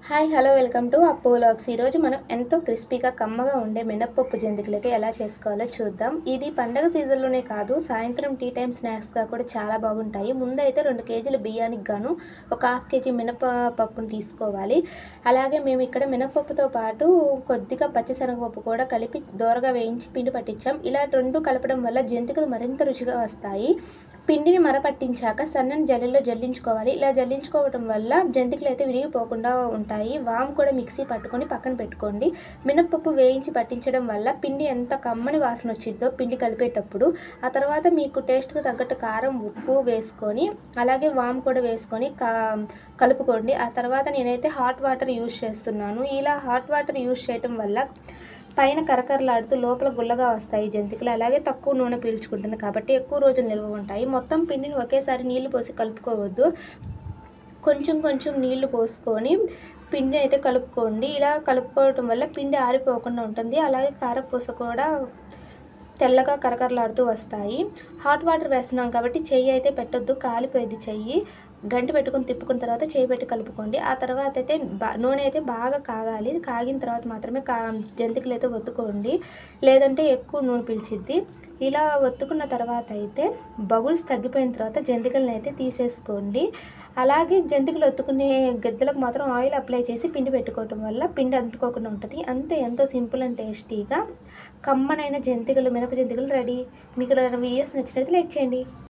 Hi hello welcome to అప్పు vlogs. ఈరోజు మనం ఎంతో క్రిస్పీగా కమ్మగా ఉండే మినప్పప్పు జంతికలు అయితే ఎలా చేసుకోవాలో చూద్దాం. ఇది పండగ సీజన్లోనే కాదు, సాయంత్రం టీ టైం స్నాక్స్గా కూడా చాలా బాగుంటాయి. ముందైతే 2 కేజీల బియ్యానికి గాను ఒక హాఫ్ కేజీ మినపప్పును తీసుకోవాలి. అలాగే మేము ఇక్కడ మినప్పప్పుతో పాటు కొద్దిగా పచ్చిశనగపప్పు కూడా కలిపి దోరగా వేయించి పిండి పట్టించాం. ఇలా రెండు కలపడం వల్ల జంతికలు మరింత రుచిగా వస్తాయి. పిండిని మరపట్టించాక సన్నని జల్లెల్లో జల్లించుకోవాలి. ఇలా జల్లించుకోవడం వల్ల జంతికలు అయితే విరిగిపోకుండా ఉంటాయి. వాము కూడా మిక్సీ పట్టుకొని పక్కన పెట్టుకోండి. మినప్పప్పు వేయించి పట్టించడం వల్ల పిండి ఎంత కమ్మని వాసన వచ్చిందో పిండి కలిపేటప్పుడు. ఆ తర్వాత మీకు టేస్ట్కి తగ్గట్టు కారం, ఉప్పు వేసుకొని అలాగే వాము కూడా వేసుకొని కలుపుకోండి. ఆ తర్వాత నేనైతే హాట్ వాటర్ యూజ్ చేస్తున్నాను. ఇలా హాట్ వాటర్ యూజ్ చేయడం వల్ల పైన కరకరలాడుతూ లోపల గుల్లగా వస్తాయి జంతికలు. అలాగే తక్కువ నూనె పీల్చుకుంటుంది కాబట్టి ఎక్కువ రోజులు నిల్వ ఉంటాయి. మొత్తం పిండిని ఒకేసారి నీళ్లు పోసి కలుపుకోవద్దు. కొంచెం కొంచెం నీళ్లు పోసుకొని పిండిని అయితే కలుపుకోండి. ఇలా కలుపుకోవడం వల్ల పిండి ఆరిపోకుండా ఉంటుంది. అలాగే కారపూస కూడా తెల్లగా కరకరలాడుతూ వస్తాయి. హాట్ వాటర్ వేస్తున్నాం కాబట్టి చెయ్యి అయితే పెట్టొద్దు, కాలిపోయేది చెయ్యి. గంటి పెట్టుకొని తిప్పుకున్న తర్వాత చేయి పెట్టి కలుపుకోండి. ఆ తర్వాత అయితే నూనె అయితే బాగా కాగాలి. కాగిన తర్వాత మాత్రమే జంతికలు అయితే ఒత్తుకోండి, లేదంటే ఎక్కువ నూనె పీల్చిద్ది. ఇలా ఒత్తుకున్న తర్వాత అయితే బబుల్స్ తగ్గిపోయిన తర్వాత జంతికలను అయితే తీసేసుకోండి. అలాగే జంతికలు ఒత్తుకునే గద్దెలకు మాత్రం ఆయిల్ అప్లై చేసి పిండి పెట్టుకోవటం వల్ల పిండి అంటుకోకుండా ఉంటుంది. అంతే, ఎంతో సింపుల్ అండ్ టేస్టీగా కమ్మనైన జంతికలు, మినప జంతికలు రెడీ. మీకు వీడియోస్ నచ్చినట్లయితే లైక్ చేయండి.